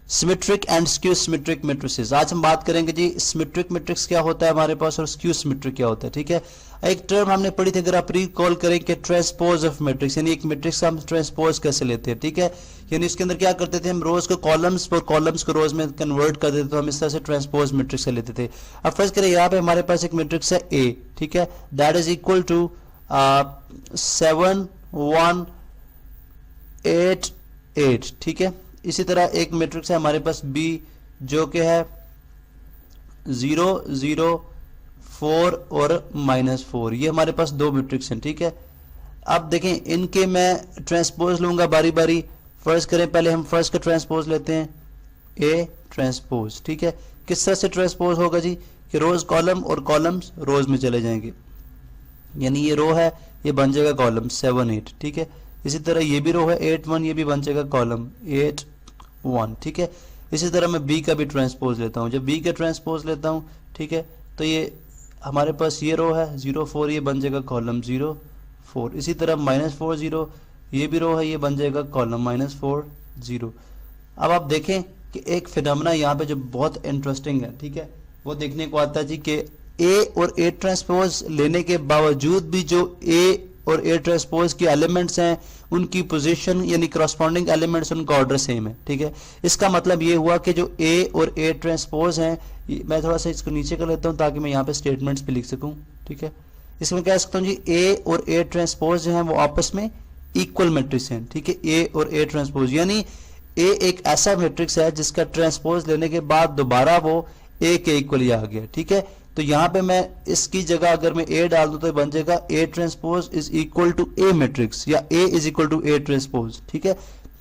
Symmetric and skew symmetric matrices. आज हम बात करेंगे जी सिमेट्रिक मैट्रिक्स क्या होता है हमारे पास और स्क्यू सिमेट्रिक क्या होता है। ठीक है, एक टर्म हमने पढ़ी थी, अगर आप रिकॉल करें कि ट्रांसपोज ऑफ मैट्रिक्स, यानी एक मैट्रिक्स का हम ट्रांसपोज कैसे लेते हैं। ठीक है, यानी इसके अंदर क्या करते थे, हम रोज को कॉलम्स और कॉलम्स को रोज में कन्वर्ट कर देते थे, तो हम इस तरह से ट्रांसपोज मैट्रिक्स से लेते थे। अब फर्ज करें यहाँ पे हमारे पास एक मैट्रिक्स है ए, ठीक है, दैट इज इक्वल टू 7 1 8 8। ठीक है, इसी तरह एक मैट्रिक्स है हमारे पास बी जो कि है 0 0 4 और -4। ये हमारे पास दो मैट्रिक्स हैं। ठीक है, अब देखें इनके मैं ट्रांसपोज लूंगा बारी बारी। फर्स्ट करें, पहले हम फर्स्ट का ट्रांसपोज लेते हैं, ए ट्रांसपोज। ठीक है, किस तरह से ट्रांसपोज होगा जी कि रोज कॉलम और कॉलम्स रोज में चले जाएंगे, यानी ये रो है ये बन जाएगा कॉलम 7 8। ठीक है, इसी तरह ये भी रो है 8 1, ये भी बन जाएगा कॉलम 8 1। ठीक है, इसी तरह मैं बी का भी ट्रांसपोज लेता हूँ, जब बी का ट्रांसपोज लेता हूँ, ठीक है, तो ये हमारे पास ये रो है 0 4, ये बन जाएगा कॉलम 0 4। इसी तरह -4 0, ये भी रो है ये बन जाएगा कॉलम -4 0। अब आप देखें कि एक फिनोमेना यहाँ पे जो बहुत इंटरेस्टिंग है, ठीक है, वो देखने को आता है जी कि ए और ए ट्रांसपोज लेने के बावजूद भी जो ए और ए ट्रांसपोज के एलिमेंट्स हैं उनकी पोजीशन यानी करस्पॉन्डिंग एलिमेंट्स उनका ऑर्डर सेम है। ठीक है, इसका मतलब ये हुआ कि जो ए और ए ट्रांसपोज हैं, मैं थोड़ा सा इसको नीचे कर लेता हूं ताकि मैं यहाँ पे स्टेटमेंट्स भी लिख सकूं। ठीक है, इसमें कह सकता हूँ जी ए और ए ट्रांसपोज जो हैं वो आपस में इक्वल मैट्रिक्स हैं। ठीक है, ए और ए ट्रांसपोज, यानी ए एक ऐसा मैट्रिक्स है जिसका ट्रांसपोज लेने के बाद दोबारा वो ए के इक्वल ही आ गया। ठीक है, तो यहां पे मैं इसकी जगह अगर मैं ए डाल दूं तो बन जाएगा A transpose is equal to A matrix या A is equal to A transpose. ठीक है,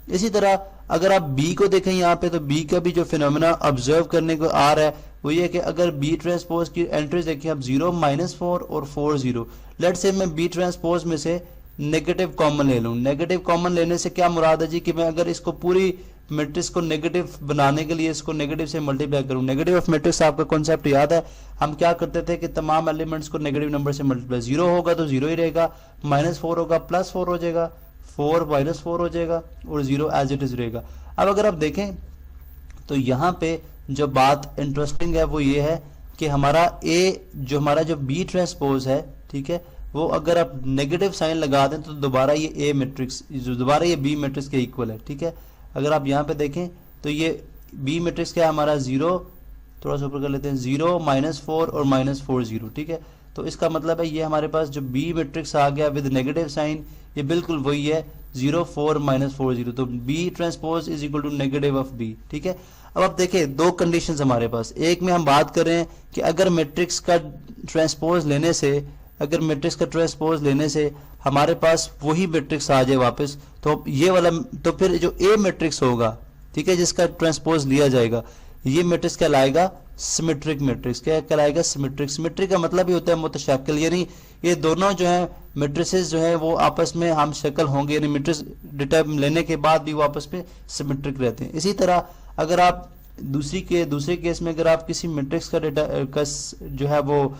इसी तरह अगर आप बी को देखें यहाँ पे, तो बी का भी जो फिनोमेना ऑब्जर्व करने को आ रहा है वो ये कि अगर बी ट्रांसपोज की एंट्रीज देखें आप 0 -4 और 4 0, लेट्स से मैं बी ट्रांसपोज में से नेगेटिव कॉमन ले लूं। नेगेटिव कॉमन लेने से क्या मुराद है जी कि मैं अगर इसको पूरी मैट्रिक्स को नेगेटिव बनाने के लिए इसको नेगेटिव से मल्टीप्लाई करूं। नेगेटिव ऑफ मैट्रिक्स आपका कॉन्सेप्ट याद है, हम क्या करते थे कि तमाम एलिमेंट्स को नेगेटिव नंबर से मल्टीप्लाई, 0 होगा तो 0 ही रहेगा, -4 होगा +4 हो जाएगा, 4 -4 हो जाएगा और 0 एज इट इज रहेगा। अब अगर आप देखें तो यहाँ पे जो बात इंटरेस्टिंग है वो ये है कि हमारा हमारा जो बी ट्रांसपोज है, ठीक है, वो अगर आप नेगेटिव साइन लगा दें तो दोबारा ये ए मैट्रिक्स दोबारा ये बी मैट्रिक्स के इक्वल है। ठीक है, अगर आप यहाँ पे देखें तो ये बी मैट्रिक्स क्या है हमारा 0, थोड़ा सा ऊपर कर लेते हैं, 0 -4 और -4 0। ठीक है, तो इसका मतलब है ये हमारे पास जो बी मैट्रिक्स आ गया विद नेगेटिव साइन, ये बिल्कुल वही है 0 4 -4 0, तो B transpose is equal to negative of B. ठीक है, अब आप देखें दो कंडीशंस हमारे पास, एक में हम बात कर रहे हैं कि अगर मैट्रिक्स का ट्रांसपोज लेने से हमारे पास वही मैट्रिक्स आ जाए वापस, तो ये वाला, तो फिर जो ए मैट्रिक्स होगा, ठीक है, जिसका ट्रांसपोज लिया जाएगा, ये मैट्रिक्स कहलाएगा सिमेट्रिक मैट्रिक्स। क्या कहलाएगा? सिमेट्रिक। सिमेट्रिक का मतलब ही होता है मुतशक्किल, यानी ये दोनों जो है मैट्रिसेस जो है वो आपस में हम शक्ल होंगे, यानी मैट्रिक्स डेटा लेने के बाद भी वो आपस में सिमेट्रिक रहते हैं। इसी तरह अगर आप दूसरे केस में अगर आप किसी मैट्रिक्स का डेटा का जो है वो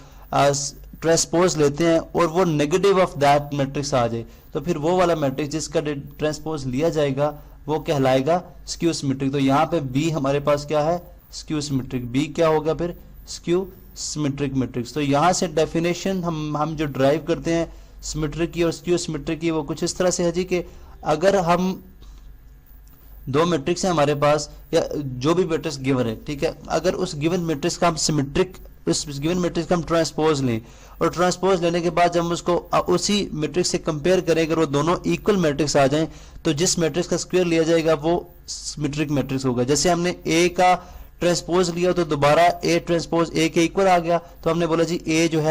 ट्रांसपोज लेते हैं और वो नेगेटिव ऑफ दैट मैट्रिक्स आ जाए, तो फिर वो वाला मैट्रिक्स जिसका ट्रांसपोज लिया जाएगा वो कहलाएगा स्क्यू सिमेट्रिक। तो यहाँ पे बी हमारे पास क्या है? Skew symmetric. बी क्या होगा फिर? Skew symmetric matrix. तो यहाँ से डेफिनेशन हम जो ड्राइव करते हैं सिमेट्रिक की और स्क्यू सिमेट्रिक की, वो कुछ इस तरह से है जी कि अगर हम दो मैट्रिक्स हैं हमारे पास या जो भी मैट्रिक्स गिवन है, ठीक है, अगर उस गिवन मैट्रिक्स का हम सिमेट्रिक, उस गिवन मैट्रिक्स का हम ट्रांसपोज लें और ट्रांसपोज लेने के बाद जब हम उसको उसी मैट्रिक्स से कंपेयर करें, अगर वो दोनों इक्वल मैट्रिक्स आ जाएं तो जिस मैट्रिक्स का स्क्वायर लिया जाएगा वो सिमेट्रिक मैट्रिक्स होगा। जैसे हमने ए का ट्रांसपोज लिया तो दोबारा ए ट्रांसपोज ए के इक्वल आ गया, तो हमने बोला जी ए जो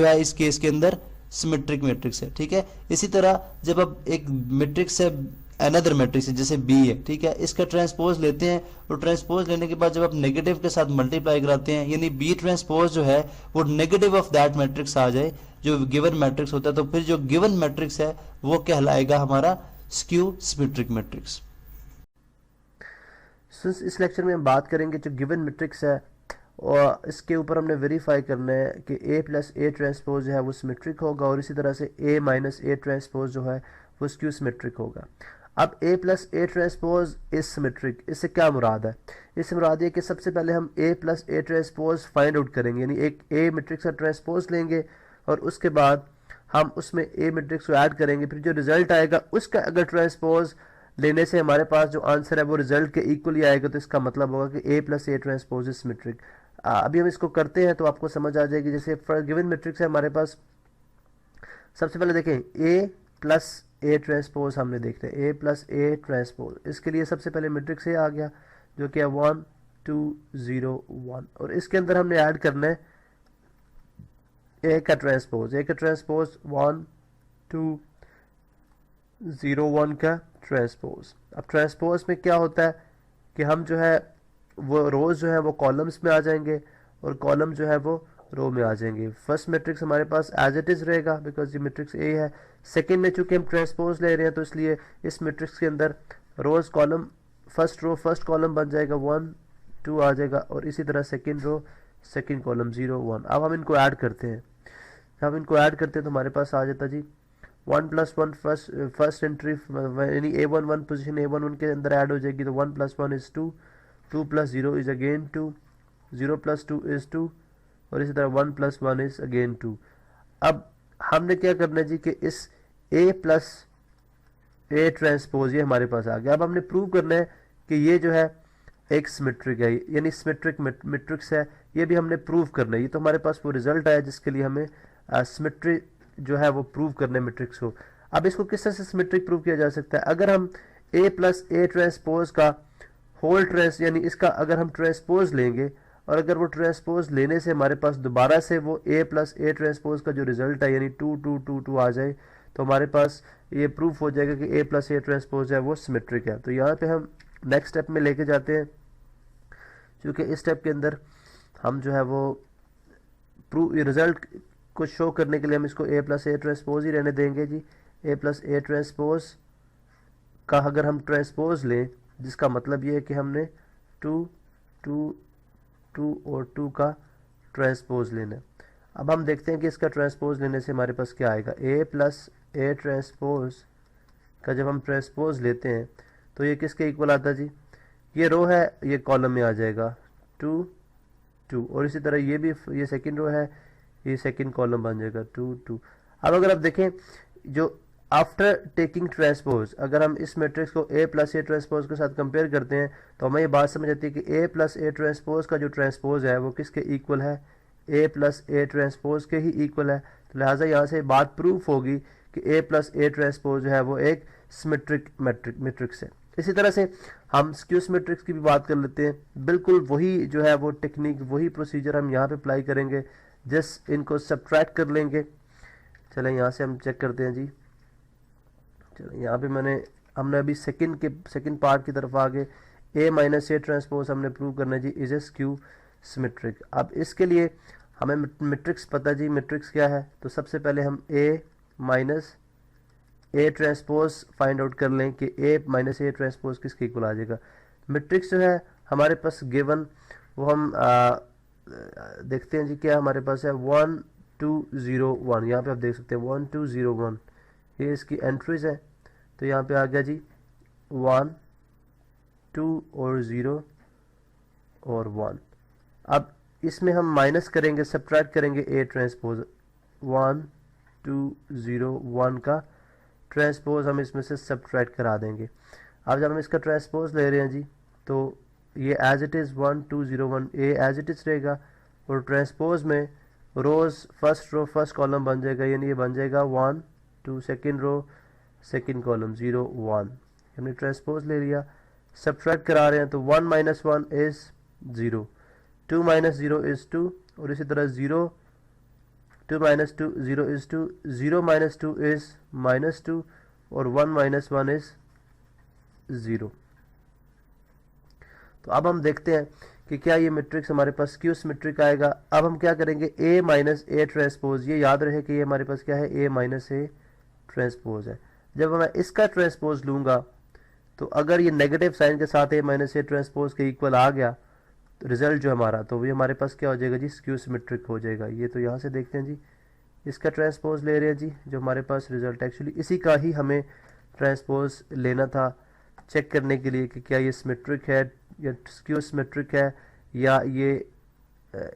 है इस केस के अंदर सिमेट्रिक मैट्रिक्स है। ठीक है, इसी तरह जब अब एक मैट्रिक्स है अनदर मैट्रिक्स है जैसे बी है, ठीक है, इसका ट्रांसपोज लेते हैं और ट्रांसपोज लेने के बाद जब आप नेगेटिव के साथ मल्टीप्लाई कराते हैं, यानी बी ट्रांसपोज जो है वो नेगेटिव ऑफ दैट मैट्रिक्स आ जाए जो गिवन मैट्रिक्स होता है, तो फिर जो गिवन मैट्रिक्स है वो कहलाएगा हमारा स्क्यू सिमेट्रिक मैट्रिक्स। इस लेक्चर में हम बात करेंगे जो गिवन मैट्रिक्स है और इसके ऊपर हमने वेरीफाई करना है कि a प्लस ए ट्रांसपोज जो है वो सिमेट्रिक होगा और इसी तरह से a माइनस ए ट्रांसपोज जो है वो स्क्यू सिमेट्रिक होगा। अब A plus A transpose is symmetric, इससे क्या मुराद है? इससे मुराद ये कि सबसे पहले हम A plus A transpose find out करेंगे, यानी एक ए मैट्रिक्स का ट्रांसपोज लेंगे और उसके बाद हम उसमें ए मैट्रिक्स को ऐड करेंगे, फिर जो रिजल्ट आएगा उसका अगर ट्रांसपोज लेने से हमारे पास जो आंसर है वो रिजल्ट के इक्वल ही आएगा, तो इसका मतलब होगा कि A plus A transpose is symmetric. अभी हम इसको करते हैं तो आपको समझ आ जाएगी। जैसे फॉर गिवन मैट्रिक्स है हमारे पास, सबसे पहले देखें ए प्लस ए ट्रांसपोज हमने देख रहे हैं, ए प्लस ए ट्रांसपोज, इसके लिए सबसे पहले मैट्रिक्स ए आ गया जो कि है 1 2 0 1, और इसके अंदर हमने ऐड करना है ए का ट्रांसपोज 1 2 0 1 का ट्रांसपोज। अब ट्रांसपोज में क्या होता है कि हम जो है वो रोज जो है वो कॉलम्स में आ जाएंगे और कॉलम जो है वो रो में आ जाएंगे। फर्स्ट मैट्रिक्स हमारे पास एज इट इज रहेगा बिकॉज ये मैट्रिक्स ए है। सेकंड में चूंकि हम ट्रांसपोज ले रहे हैं तो इसलिए इस मैट्रिक्स के अंदर rows column, first row first column बन जाएगा 1 2 आ जाएगा, और इसी तरह सेकंड रो सेकंड कॉलम 0 1। अब हम इनको ऐड करते हैं, जब इनको ऐड करते हैं तो हमारे पास आ जाता जी 1 + 1 फर्स्ट एंट्री, यानी A11 पोजीशन A11 के अंदर ऐड हो जाएगी, तो 1 + 1 इज 2, 2 + 0 इज अगेन 2, 0 + 2 इज 2, और इसी तरह 1 + 1 इज अगेन 2। अब हमने क्या करना है जी कि इस A प्लस ए ट्रांसपोज ये हमारे पास आ गया। अब हमने प्रूव करना है कि ये जो है एक सिमेट्रिक है, यानी सिमेट्रिक मैट्रिक्स है, ये भी हमने प्रूव करना है। ये तो हमारे पास वो रिजल्ट आया जिसके लिए हमें सिमेट्री जो है वो प्रूव करने मैट्रिक्स को। अब इसको किस तरह से सिमेट्रिक प्रूव किया जा सकता है? अगर हम ए प्लस ए ट्रांसपोज का होल ट्रांस, यानी इसका अगर हम ट्रांसपोज लेंगे और अगर वो ट्रांसपोज लेने से हमारे पास दोबारा से वो ए प्लस ए ट्रांसपोज का जो रिजल्ट है यानी 2 2 2 2 आ जाए, तो हमारे पास ये प्रूफ हो जाएगा कि ए प्लस ए ट्रांसपोज है वो सिमेट्रिक है। तो यहाँ पे हम नेक्स्ट स्टेप में लेके जाते हैं, क्योंकि इस स्टेप के अंदर हम जो है वो प्रूफ रिजल्ट को शो करने के लिए हम इसको ए प्लस ए ट्रांसपोज ही रहने देंगे जी। ए प्लस ए ट्रांसपोज का अगर हम ट्रांसपोज लें, जिसका मतलब ये है कि हमने 2 2 2 और 2 का ट्रांसपोज लेना है। अब हम देखते हैं कि इसका ट्रांसपोज लेने से हमारे पास क्या आएगा। ए प्लस ए ट्रांसपोज का जब हम ट्रांसपोज लेते हैं तो ये किसके इक्वल आता है जी? ये रो है, ये कॉलम में आ जाएगा 2 2, और इसी तरह ये भी, ये सेकंड रो है, ये सेकंड कॉलम बन जाएगा 2 2। अब अगर आप देखें जो आफ्टर टेकिंग ट्रांसपोज, अगर हम इस मैट्रिक्स को ए प्लस ए ट्रांसपोज के साथ कंपेयर करते हैं तो हमें ये बात समझ आती है कि ए प्लस ए ट्रांसपोज का जो ट्रांसपोज है वो किसके इक्वल है? ए प्लस ए ट्रांसपोज के ही इक्वल है। तो लिहाजा यहाँ से बात प्रूफ होगी कि ए प्लस ए ट्रांसपोज जो है वो एक सिमेट्रिक मैट्रिक्स है। इसी तरह से हम स्क्यू मैट्रिक्स की भी बात कर लेते हैं। बिल्कुल वही जो है वो टेक्निक, वही प्रोसीजर हम यहाँ पे अप्लाई करेंगे, जस्ट इनको सब्ट्रैक्ट कर लेंगे। चलें यहाँ से हम चेक करते हैं जी। चलो यहाँ पे हमने अभी सेकंड पार्ट की तरफ आ गए। ए माइनस ए ट्रांसपोज हमने प्रूव करना है जी इज ए स्क्यू सिमेट्रिक। अब इसके लिए हमें मैट्रिक्स पता जी, मैट्रिक्स क्या है? तो सबसे पहले हम A minus A transpose find out कर लें कि ए माइनस ए ट्रांसपोज किसके इक्वल आ जाएगा। मैट्रिक्स जो है हमारे पास गिवन, वो हम देखते हैं जी क्या हमारे पास है 1 2 0 1। यहाँ पे आप देख सकते हैं 1 2 0 1, ये इसकी एंट्रीज है। तो यहाँ पे आ गया जी 1 2 और 0 और 1। अब इसमें हम माइनस करेंगे, सब्ट्रैक्ट करेंगे ए ट्रांसपोज 1 2 0 1 का ट्रांसपोज हम इसमें से सब्ट्रैक्ट करा देंगे। अब जब हम इसका ट्रांसपोज ले रहे हैं जी तो ये as it is 1 2 0 1 A as it is रहेगा, और ट्रांसपोज में rows first row first column बन जाएगा, यानी ये बन जाएगा 1 2, सेकंड रो सेकंड कॉलम 0 1। हमने ट्रांसपोज ले लिया, सब्ट्रैक्ट करा रहे हैं तो 1 - 1 इज 0, 2 - 0 इज 2, और इसी तरह 0 2 - 2 0 इज 2, 0 - 2 इज -2, और 1 - 1 इज 0। तो अब हम देखते हैं कि क्या ये मैट्रिक्स हमारे पास स्क्यू सिमेट्रिक आएगा। अब हम क्या करेंगे, ए माइनस ए ट्रांसपोज, ये याद रहे कि ये हमारे पास क्या है, ए माइनस ए ट्रांसपोज है। जब मैं इसका ट्रांसपोज लूंगा तो अगर ये नेगेटिव साइन के साथ ए माइनस ए ट्रांसपोज के इक्वल आ गया तो रिजल्ट जो हमारा, तो ये हमारे पास क्या हो जाएगा जी, स्क्यू सिमेट्रिक हो जाएगा। ये तो यहाँ से देखते हैं जी, इसका ट्रांसपोज ले रहे हैं जी, जो हमारे पास रिजल्ट एक्चुअली इसी का ही हमें ट्रांसपोज लेना था चेक करने के लिए कि क्या ये सिमेट्रिक है या स्क्यू सिमेट्रिक है या ये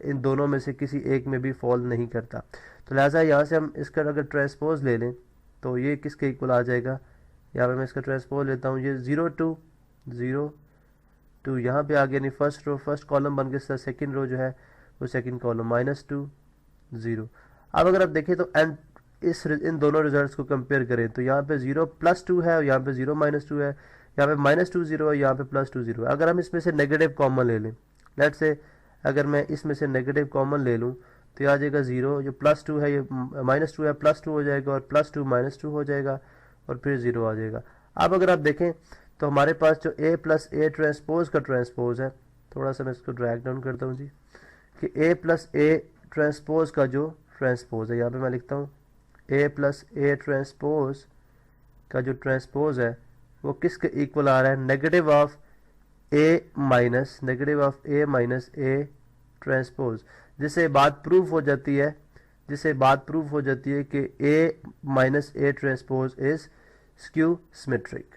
इन दोनों में से किसी एक में भी फॉल नहीं करता। तो लिहाजा यहाँ से हम इसका अगर ट्रांसपोज ले लें तो ये किसके इक्वल आ जाएगा, यहाँ पे मैं इसका ट्रांसपोज लेता हूँ, ये 0 2 यहाँ पे आ गया, नहीं फर्स्ट रो फर्स्ट कॉलम बन के सेकंड रो जो है वो सेकंड कॉलम -2 0। अब अगर आप देखें तो एंड इन दोनों रिजल्ट्स को कंपेयर करें तो यहाँ पे 0 +2 है और यहाँ पे 0 -2 है, यहाँ पे -2 0 है, यहाँ पे +2 0 है। अगर हम इसमें से नेगेटिव कॉमन ले लें, लेट्स से अगर मैं इसमें से नेगेटिव कॉमन ले लूँ तो ये आ जाएगा 0, जो +2 है ये -2 है +2 हो जाएगा और +2 -2 हो जाएगा और फिर 0 आ जाएगा। अब अगर आप देखें तो हमारे पास जो a + a ट्रांसपोज का ट्रांसपोज है, थोड़ा सा मैं इसको ड्रैग डाउन करता हूँ जी, कि a + a ट्रांसपोज का जो ट्रांसपोज है, यहाँ पे मैं लिखता हूँ a + a ट्रांसपोज का जो ट्रांसपोज है वो किसके इक्वल आ रहा है, negative of a minus a transpose, जिससे बात प्रूफ हो जाती है कि a - a transpose is skew symmetric.